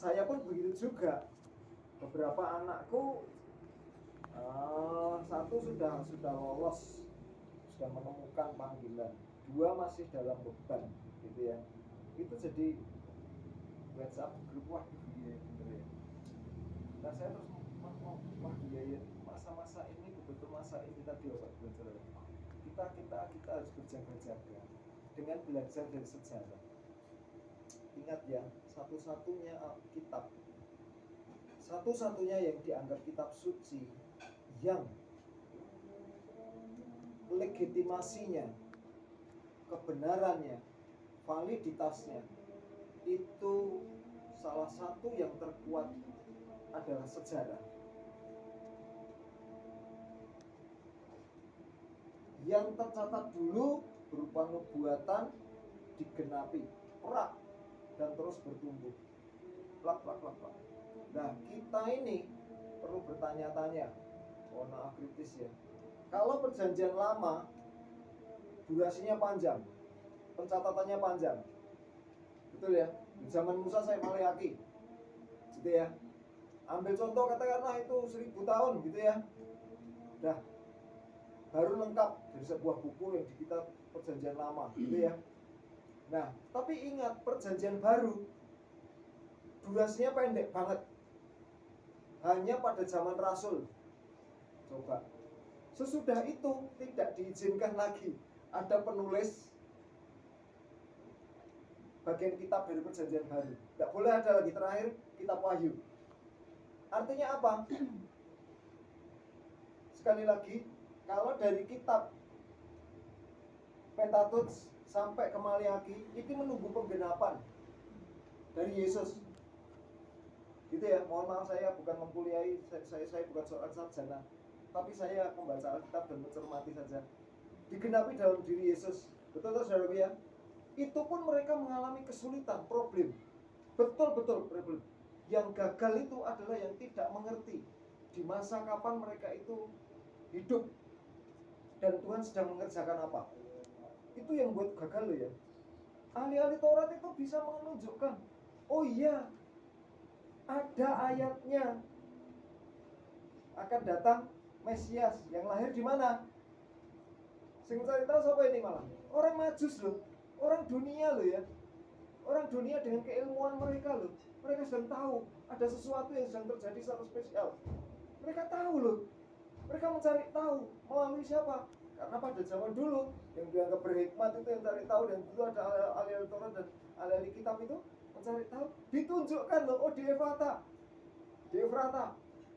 Saya pun begitu juga. Beberapa anakku satu sudah lolos, sudah menemukan panggilan, 2 masih dalam beban, gitu ya. Itu jadi WhatsApp grup, wah iya bener ya. Nah saya terus wah iya ya, masa-masa ini betul-betul masa ini tadi Pak belajar. Kita harus berjaga-jaga dengan belajar dari sejarah. Ingat ya, satu-satunya yang dianggap kitab suci yang legitimasinya, kebenarannya, validitasnya itu salah satu yang terkuat adalah sejarah. Yang tercatat dulu berupa nubuatan digenapi, perak dan terus bertumbuh. Plak. Nah, kita ini perlu bertanya-tanya. Maaf kritis ya. Kalau perjanjian lama durasinya panjang, pencatatannya panjang, betul ya? Di zaman Musa saya Maleaki, gitu ya. Ambil contoh katakanlah itu 1000 tahun, gitu ya. Dah, baru lengkap dari sebuah buku yang di kitab perjanjian lama, gitu ya. Nah, tapi ingat perjanjian baru durasinya pendek banget, hanya pada zaman Rasul. Coba, sesudah itu tidak diizinkan lagi ada penulis bagian kitab dari perjanjian baru. Tidak boleh ada lagi. Terakhir kitab Wahyu. Artinya apa? Sekali lagi, kalau dari kitab Pentateuch sampai ke Maleaki itu menunggu penggenapan dari Yesus. Gitu ya. Mohon maaf saya bukan mempuliai, saya bukan seorang sarjana, tapi saya membaca Alkitab dan mencermati saja. Digenapi dalam diri Yesus. Betul saudara ya? Itu pun mereka mengalami kesulitan, problem. Betul problem. Yang gagal itu adalah yang tidak mengerti di masa kapan mereka itu hidup dan Tuhan sedang mengerjakan apa. Itu yang buat gagal loh ya. Ahli-ahli Taurat itu bisa menunjukkan, oh iya, ada ayatnya akan datang Mesias yang lahir di mana? Sing cari tahu siapa ini malah? Orang Majus loh, orang dunia loh ya. Orang dunia dengan keilmuan mereka loh. Mereka sedang tahu ada sesuatu yang sedang terjadi secara spesial. Mereka tahu loh. Mereka mencari tahu melalui siapa? Karena pada zaman dulu yang dianggap berhikmat itu yang cari tahu, dan itu ada ahli-ahli Taurat dan ahli kitab itu mencari tahu. Ditunjukkan loh, oh di Efrata,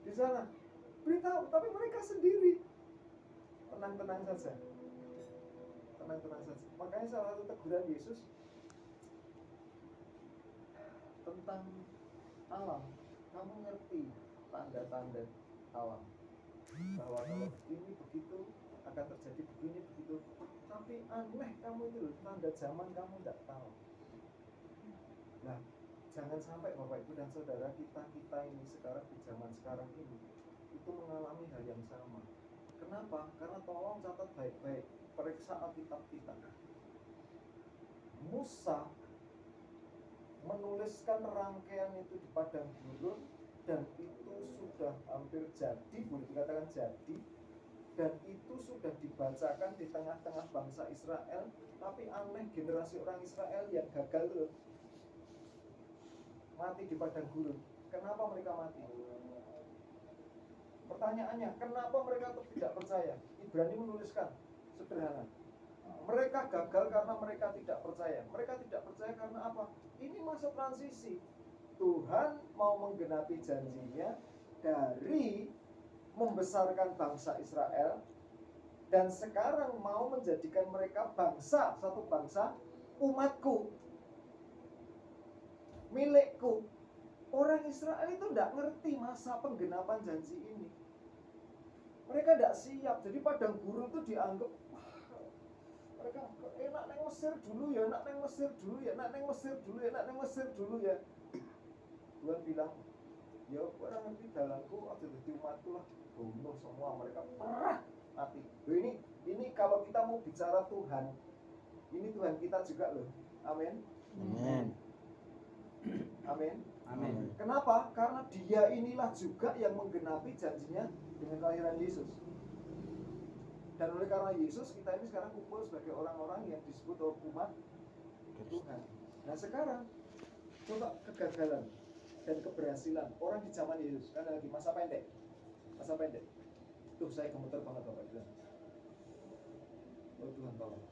di sana. Beritahu, tapi mereka sendiri tenang-tenang saja. Makanya salah satu teguran Yesus tentang alam, kamu ngerti tanda-tanda alam, bahwa kalau begini begitu akan terjadi begini begitu, tapi aneh kamu itu loh, tanda zaman kamu tidak tahu. Nah, jangan sampai Bapak Ibu dan Saudara kita ini sekarang di zaman sekarang ini itu mengalami hal yang sama. Kenapa? Karena tolong catat baik-baik, periksa Alkitab kita. Musa menuliskan rangkaian itu di padang gurun, dan itu sudah hampir jadi, boleh dikatakan jadi, dan itu sudah dibacakan di tengah-tengah bangsa Israel. Tapi aneh, generasi orang Israel yang gagal itu mati di padang gurun. Kenapa mereka mati? Pertanyaannya, kenapa mereka tidak percaya? Ibrani menuliskan sederhana, mereka gagal karena mereka tidak percaya. Mereka tidak percaya karena apa? Ini masa transisi. Tuhan mau menggenapi janjinya dari membesarkan bangsa Israel, dan sekarang mau menjadikan mereka bangsa, satu bangsa, umatku, milikku. Orang Israel itu tidak ngerti masa penggenapan janji ini. Mereka tidak siap. Jadi padang gurun itu dianggap, mereka enak neng Mesir dulu ya, enak neng Mesir dulu ya, enak neng Mesir dulu ya, enak neng Mesir dulu ya. Tuhan bilang, ya orang nanti dalamku ada jadi umatku lah, bunuh semua mereka, perah mati. Ini kalau kita mau bicara Tuhan, ini Tuhan kita juga loh. Amin. Amin. Amin. Amin. Kenapa? Karena dia inilah juga yang menggenapi janjinya dengan kelahiran Yesus. Dan oleh karena Yesus, kita ini sekarang kumpul sebagai orang-orang yang disebut umat Tuhan. Nah sekarang, coba kegagalan dan keberhasilan orang di zaman Yesus. Kan lagi masa pendek. Tuh saya gemeter banget Bapak Ibu. Oh Tuhan tolong.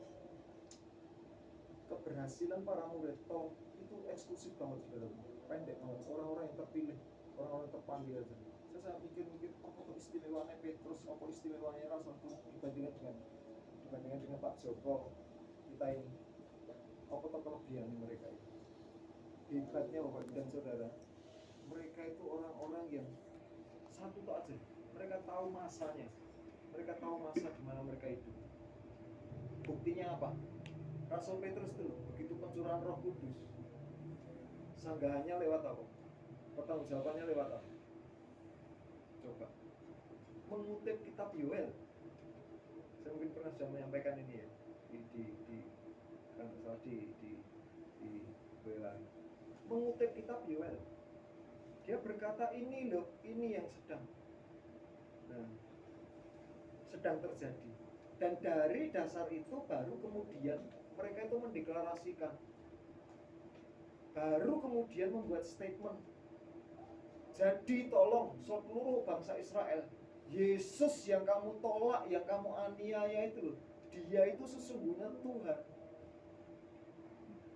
Keberhasilan para murid tolong itu eksklusif banget saudara. Pendek banget. Orang-orang yang terpilih, orang-orang yang terpanggil aja. Saya mikir apa istimewanya Petrus, apa istimewanya Rasul itu dibandingkan dengan Pak Joko kita ini. Apa kelebihan mereka itu? Hebatnya Bapak dan Saudara, mereka itu orang-orang yang satu tuh aja. Mereka tahu masanya. Mereka tahu masa di mana mereka hidup. Buktinya apa? Rasul Petrus itu begitu pencurahan Roh Kudus, sanggahannya lewat apa? Pertanggungjawabannya lewat apa? Coba mengutip kitab Yoel. Saya mungkin pernah sudah menyampaikan ini ya di Yoel. Mengutip kitab Yoel, dia berkata ini loh, ini yang sedang terjadi. Dan dari dasar itu baru kemudian mereka itu mendeklarasikan, baru kemudian membuat statement. Jadi tolong seluruh bangsa Israel, Yesus yang kamu tolak, yang kamu aniaya itu loh, dia itu sesungguhnya Tuhan.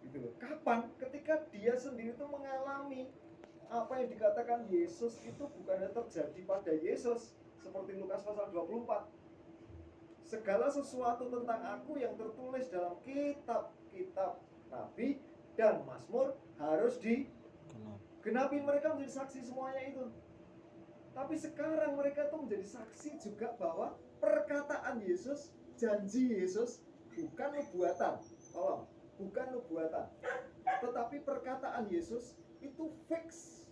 Gitu loh. Kapan? Ketika dia sendiri itu mengalami apa yang dikatakan Yesus itu bukannya terjadi pada Yesus, seperti Lukas pasal 24. Segala sesuatu tentang aku yang tertulis dalam kitab-kitab Nabi dan Mazmur harus digenapi. Mereka menjadi saksi semuanya itu. Tapi sekarang mereka itu menjadi saksi juga bahwa perkataan Yesus, janji Yesus bukan nubuatan. Tolong, bukan nubuatan. Tetapi perkataan Yesus itu fix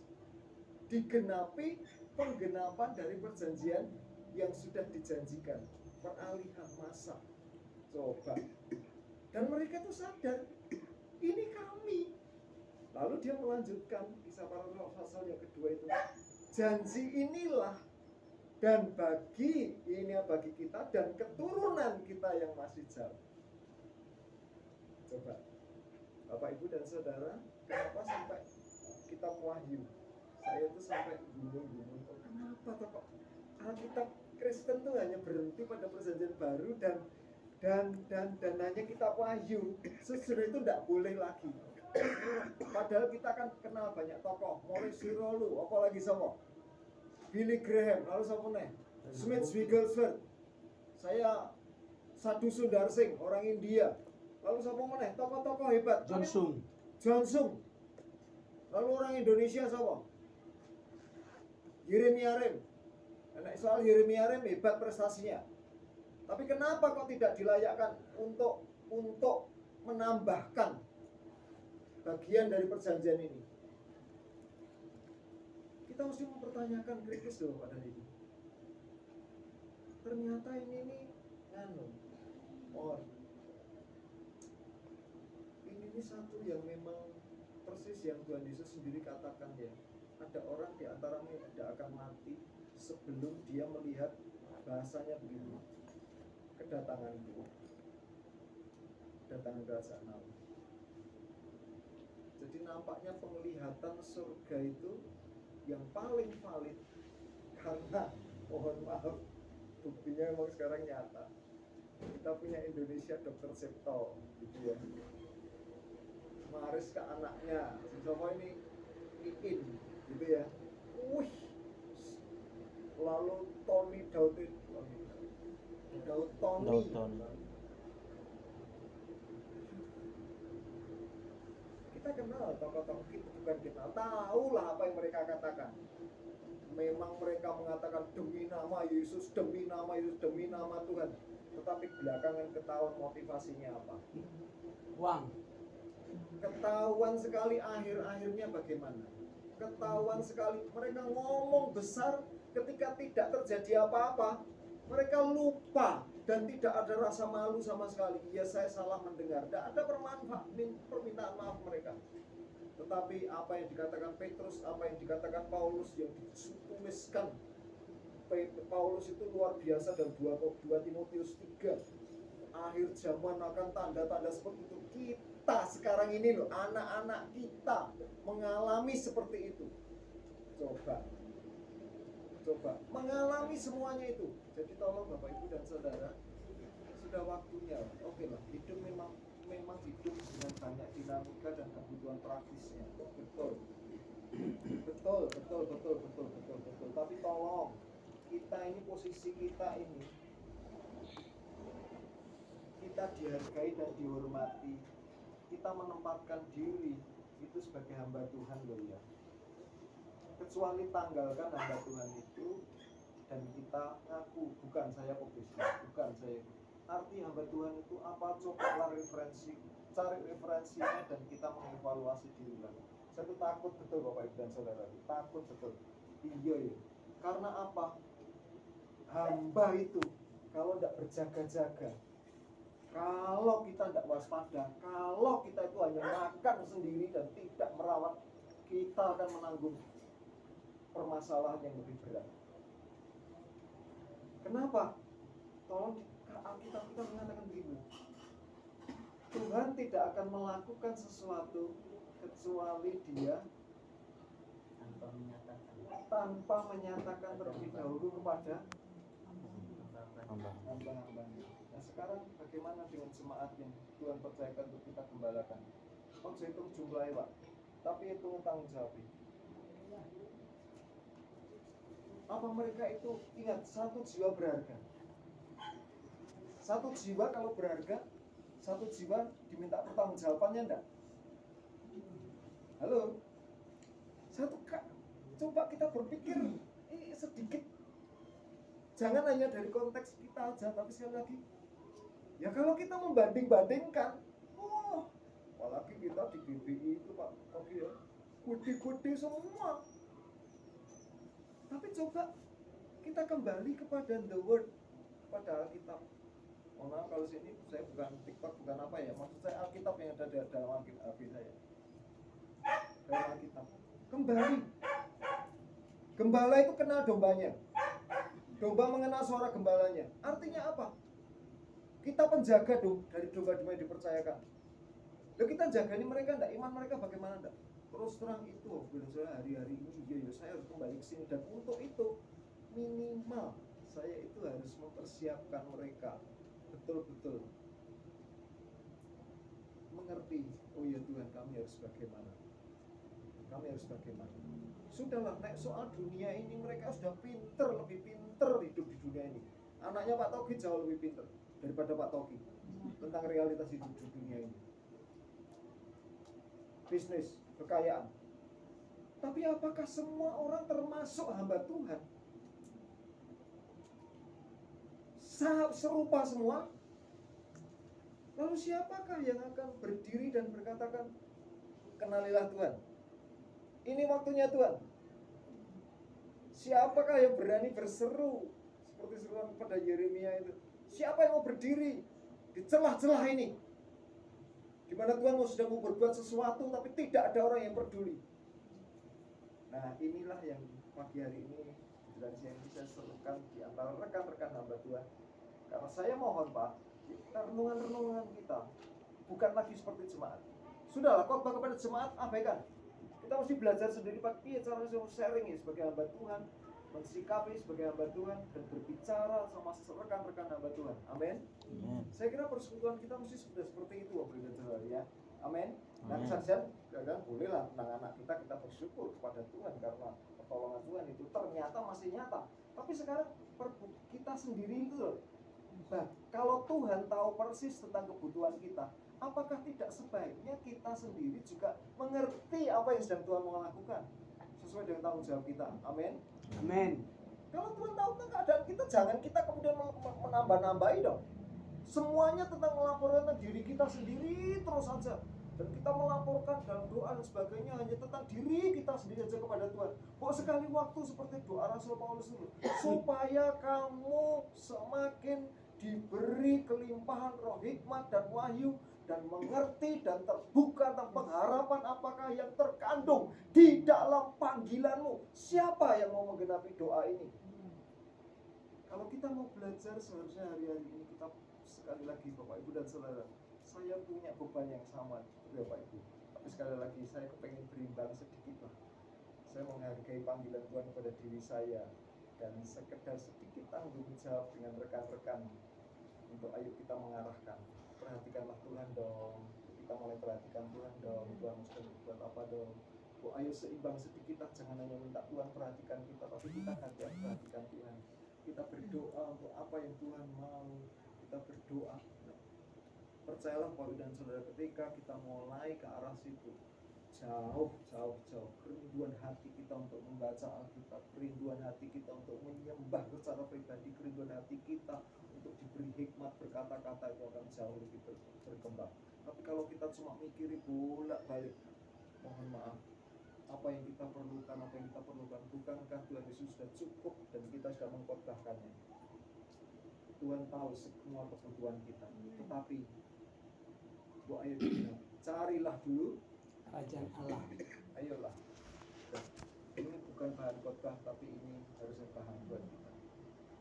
digenapi, penggenapan dari perjanjian yang sudah dijanjikan. Peralihan masa. Coba. Dan mereka itu sadar, ini kami. Lalu dia melanjutkan kisah para rasul pasal yang kedua itu. Janji inilah dan bagi kita dan keturunan kita yang masih jauh. Coba. Bapak Ibu dan Saudara, kenapa sampai kitab Wahyu? Saya itu sampai gunung-gunung. Kenapa toh kok Alkitab Kristen tuh hanya berhenti pada perjanjian baru dan hanya kitab Wahyu. Sesudah itu tidak boleh lagi. Padahal kita kan kenal banyak tokoh, Maurice Hirolu, apalagi sama Billy Graham, lalu sama nih Smith Wigglesworth. Saya Sadhu Sundar Singh, orang India. Lalu siapa mana? Tokoh-tokoh hebat. Johnson. Lalu orang Indonesia siapa? Yeremia Rem. Soal Yeremia Rem hebat prestasinya. Tapi kenapa kok tidak dilayakkan untuk menambahkan bagian dari perjanjian ini? Kita mesti mempertanyakan kritis loh pada ini. Ternyata ini ini satu yang memang persis yang Tuhan Yesus sendiri katakan ya. Ada orang di antaramu yang tidak akan mati sebelum dia melihat, bahasanya begini, kedatangan kerajaan Allah. Jadi nampaknya penglihatan surga itu yang paling valid, karena mohon maaf buktinya memang sekarang nyata. Kita punya Indonesia Dr. Septo gitu ya, Maris ke anaknya, siapa ini Iin gitu ya. Lalu Tony Daud Tony. Kita kenal tokoh-tokoh, kita bukan kenal, tahu lah apa yang mereka katakan. Memang mereka mengatakan demi nama Yesus, demi nama Yesus, demi nama Tuhan. Tetapi belakangan ketahuan motivasinya apa? Uang. Ketahuan sekali akhir-akhirnya bagaimana? Ketahuan sekali mereka ngomong besar ketika tidak terjadi apa-apa. Mereka lupa dan tidak ada rasa malu sama sekali. Ya saya salah mendengar. Tidak ada permintaan maaf mereka. Tetapi apa yang dikatakan Petrus, apa yang dikatakan Paulus, yang dituliskan Paulus itu luar biasa. Dan 2 Timotius 3, akhir zaman akan tanda-tanda seperti itu. Kita sekarang ini loh, anak-anak kita mengalami seperti itu. Coba mengalami semuanya itu. Jadi tolong Bapak Ibu dan Saudara, sudah waktunya. Oke lah, hidup memang hidup dengan banyak dinamika dan kebutuhan praktisnya. Betul. Tapi tolong, kita ini, posisi kita ini, kita dihargai dan dihormati. Kita menempatkan diri itu sebagai hamba Tuhan loh ya. Kecuali tanggalkan hamba Tuhan itu dan kita ngaku, bukan saya pebisnis, bukan saya. Arti hamba Tuhan itu apa? Cobalah cari referensinya dan kita mengevaluasi diri lagi. Saya tuh takut betul Bapak Ibu dan Saudara, takut betul. Iya ya. Karena apa? Hamba itu kalau tidak berjaga-jaga, kalau kita tidak waspada, kalau kita itu hanya makan sendiri dan tidak merawat, kita akan menanggung permasalahan yang lebih berat. Kenapa? Tolong, Alkitab kita mengatakan begini, Tuhan tidak akan melakukan sesuatu kecuali Dia tanpa menyatakan terlebih dahulu kepada hamba-hambanya. Nah sekarang bagaimana dengan jemaat yang Tuhan percayakan untuk kita gembalakan? Saya hitung jumlahnya Pak, tapi itu tanggung jawabnya. Apa mereka itu, ingat, satu jiwa berharga. Satu jiwa kalau berharga, satu jiwa diminta pertanggungjawabannya enggak? Halo? Coba kita berpikir ini sedikit. Jangan hanya dari konteks kita aja, tapi sekali lagi, ya kalau kita membanding-bandingkan, apalagi kita di BBI itu Pak, ya, gede-gede semua. Tapi coba kita kembali kepada the word, pada Alkitab. Mohon kalau sini saya bukan TikTok, bukan apa ya, maksud saya Alkitab yang ada di dalam Alkitab saya. Dalam Alkitab. Kembali. Gembala itu kenal dombanya. Domba mengenal suara gembalanya. Artinya apa? Kita penjaga dari domba-domba yang dipercayakan. Lalu kita jagani mereka enggak? Iman mereka bagaimana enggak? Terus terang itu, bila saya hari-hari ini, ya saya harus kembali ke sini. Dan untuk itu, minimal saya itu harus mempersiapkan mereka betul-betul mengerti, oh ya Tuhan, kami harus bagaimana. Sudahlah, nek soal dunia ini mereka sudah lebih pinter hidup di dunia ini. Anaknya Pak Togi jauh lebih pinter daripada Pak Togi tentang realitas hidup di dunia ini. Bisnis, kekayaan. Tapi apakah semua orang termasuk hamba Tuhan? Serupa semua? Lalu siapakah yang akan berdiri dan berkatakan, kenalilah Tuhan, ini waktunya Tuhan? Siapakah yang berani berseru seperti seruan pada Yeremia itu? Siapa yang mau berdiri di celah-celah ini, di mana Tuhan sedang mau berbuat sesuatu tapi tidak ada orang yang peduli? Nah inilah yang pagi hari ini dan siang ini saya serukan di antara rekan-rekan hamba Tuhan. Karena saya mohon Pak, renungan-renungan kita bukan lagi seperti jemaat. Sudahlah, khotbah kepada jemaat abaikan. Kita mesti belajar sendiri Pak, cara sharing ya sebagai hamba Tuhan, mensikapi sebagai hamba Tuhan, dan berbicara sama rekan-rekan hamba Tuhan. Amin. Saya kira persekutuan kita mesti sudah seperti itu, Bapak dan Saudara ya. Amin. Nah, saksian kadang bolehlah tentang anak kita bersyukur kepada Tuhan karena pertolongan Tuhan itu ternyata masih nyata. Tapi sekarang kita sendiri itu loh. Nah, kalau Tuhan tahu persis tentang kebutuhan kita, apakah tidak sebaiknya kita sendiri juga mengerti apa yang sedang Tuhan mau lakukan sesuai dengan tanggung jawab kita? Amin. Amin. Kalau Tuhan tahu tentang keadaan kita, jangan kita kemudian menambah-nambahi dong. Semuanya tentang melaporkan tentang diri kita sendiri terus saja. Dan kita melaporkan dalam doa dan sebagainya hanya tentang diri kita sendiri aja kepada Tuhan. Kok sekali waktu seperti doa Rasul Paulus itu, supaya kamu semakin diberi kelimpahan roh hikmat dan wahyu dan mengerti dan terbuka tentang pengharapan apakah yang terkandung di dalam panggilanmu. Siapa yang mau menggenapi doa ini? Kalau kita mau belajar, seharusnya hari-hari ini kita sekali lagi Bapak Ibu dan Saudara, saya punya beban yang sama Bapak Ibu. Tapi sekali lagi saya kepengen berimbang sedikit lah. Saya menghargai panggilan Tuhan pada diri saya dan sekedar sedikit tanggung jawab dengan rekan-rekan untuk ayo kita mengarahkan. Perhatikanlah Tuhan dong. Kita mulai perhatikan Tuhan dong. Tuhan sudah berbuat apa dong. Ayo seimbang sedikit lah. Jangan hanya minta Tuhan perhatikan kita, tapi kita gantian perhatikan Tuhan. Kita berdoa untuk apa yang Tuhan mau. Kita berdoa. Percayalah Bapak dan Saudara, ketika kita mulai ke arah situ, jauh kerinduan hati kita untuk membaca Alkitab, kerinduan hati kita untuk menyembah secara pribadi, kerinduan hati kita untuk diberi hikmat berkata-kata itu akan jauh lebih berkembang. Tapi kalau kita cuma mikiri bolak-balik, mohon maaf, apa yang kita perlukan, bukankah Tuhan Yesus sudah cukup dan kita sudah mengkhotbahkannya? Tuhan tahu semua kebutuhan kita, tetapi ayo carilah dulu kerajaan Allah. Ayolah. Ini bukan bahan khotbah, tapi ini harusnya bahan buat kita.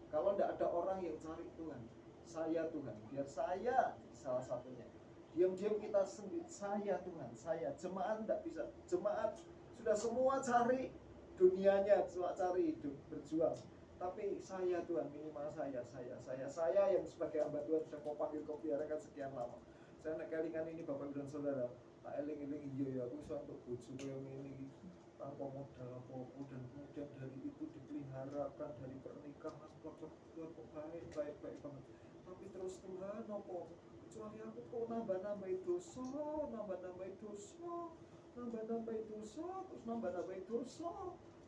Kalau tidak ada orang yang cari Tuhan, saya Tuhan, biar saya salah satunya. Diam-diam kita sendiri, saya Tuhan, saya. Jemaat tidak bisa. Jemaat sudah semua cari dunianya, cari hidup, berjuang. Tapi saya Tuhan, minimal saya yang sebagai hamba Tuhan sudah kau panggil, kau biarkan sekian lama. Saya nak kelingan ini Bapak Ibu dan Saudara, tak eling-eling iya aku iso untuk bojo yang ini tanpa modal apa-apa, dan kemudian dari itu dipeliharakan dari pernikahan. Tuhan kok baik banget. Tapi terus Tuhan apa? Kecuali aku kok nambah dosa, terus nambah dosa.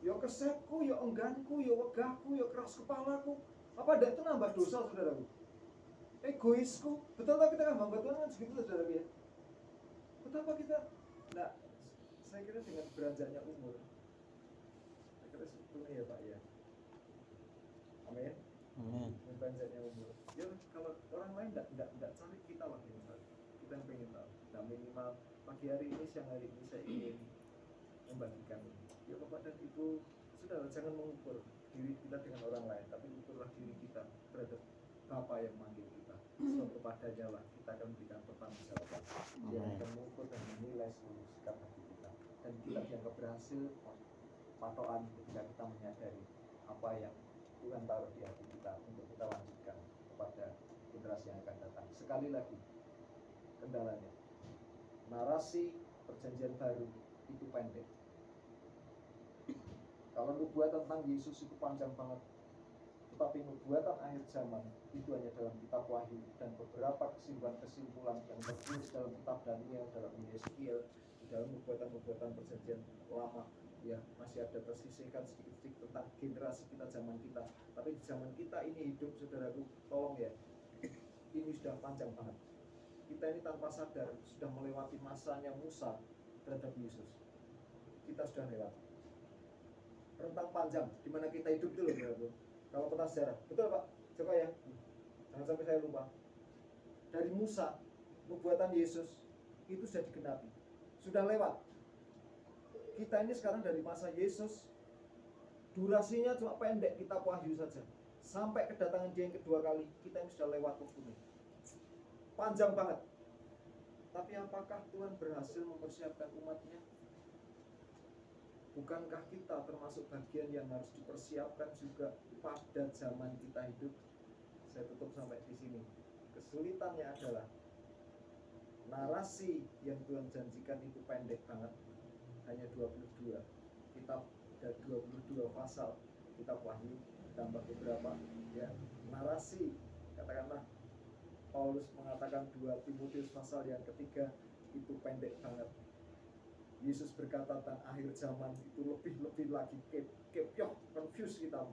Ya kesepku, ya engganku, ya wegahku, ya keras kepalaku. Apa ada itu nambah dosa, saudaraku? Egoisku. Betul tak kita kan hamba Tuhan kan segitu, saudara ya? Betapa kita, nah, saya kira dengan beranjaknya umur, saya kira sebetulnya ya Pak ya. Amin. Dengan beranjaknya umur. Ya kalau orang lain tidak cari kita lah yang cari. Kita yang pengen tahu. Nah minimal pagi hari ini, siang hari ini saya ingin membagikan ini. Ya Bapak dan Ibu, sudahlah jangan mengukur diri kita dengan orang lain, tapi ukurlah diri kita terhadap Bapa yang manggil kita. Sebab kepadanya lah kita akan berikan pertanggungjawaban. Dia akan mengukur dan menilai seluruh sikap hati kita. Dan kita dianggap berhasil patokan ketika kita menyadari apa yang Tuhan taruh di hati kita untuk kita lanjutkan kepada generasi yang akan datang. Sekali lagi, kendalanya, narasi perjanjian baru itu pendek. Kalau nubuat tentang Yesus itu panjang banget, tetapi nubuatan akhir zaman itu hanya dalam kitab Wahyu dan beberapa kesimpulan yang tertulis dalam kitab Daniel, dalam Yeskiel, di dalam nubuatan perjanjian lama, ya masih ada tersisihkan sedikit-sedikit tentang generasi kita, zaman kita. Tapi di zaman kita ini hidup, saudaraku, tolong ya, ini sudah panjang banget. Kita ini tanpa sadar sudah melewati masanya Musa terhadap Yesus. Kita sudah lewat rentang panjang di mana kita hidup itu loh, saudaraku. Kalau peta sejarah, betul Pak Joko ya? Jangan sampai saya lupa. Dari Musa, nubuatan Yesus itu sudah digenapi, sudah lewat. Kita ini sekarang dari masa Yesus, durasinya cuma pendek, kitab Wahyu saja. Sampai kedatangan dia yang kedua kali, kita ini sudah lewat waktunya. Panjang banget. Tapi apakah Tuhan berhasil mempersiapkan umatnya? Bukankah kita termasuk bagian yang harus dipersiapkan juga pada zaman kita hidup? Saya tutup sampai di sini. Kesulitannya adalah narasi yang Tuhan janjikan itu pendek banget, hanya 22 kitab dan 22 pasal kitab Wahyu, tambah beberapa ya narasi. Katakanlah Paulus mengatakan 2 Timotius pasal yang ketiga itu pendek banget. Yesus berkata tentang akhir zaman itu lebih lagi confuse kita.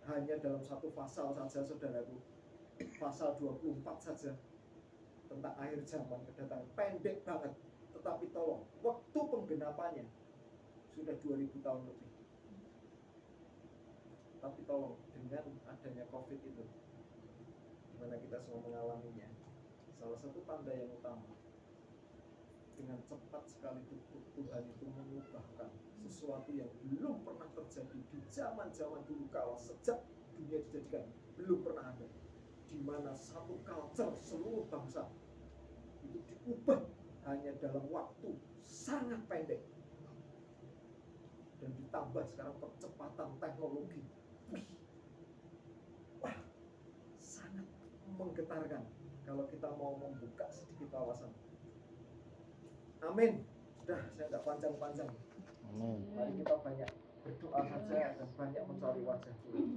Hanya dalam satu pasal saja, saudaraku, pasal 24 saja tentang akhir zaman kedatangan, pendek banget. Tetapi tolong, waktu penggenapannya sudah 2000 tahun lebih. Tapi tolong, dengan adanya COVID itu, dimana kita semua mengalaminya, salah satu tanda yang utama dengan cepat sekali Tuhan itu mengubahkan sesuatu yang belum pernah terjadi di zaman-zaman dulu kala, sejak dunia dijadikan belum pernah ada, di mana satu culture seluruh bangsa itu diubah hanya dalam waktu sangat pendek, dan ditambah sekarang percepatan teknologi. Wah, sangat menggetarkan kalau kita mau membuka sedikit wawasan. Amin. Sudah, saya tidak panjang-panjang. Amin. Mari kita banyak berdoa saja dan banyak mencari wajah Tuhan.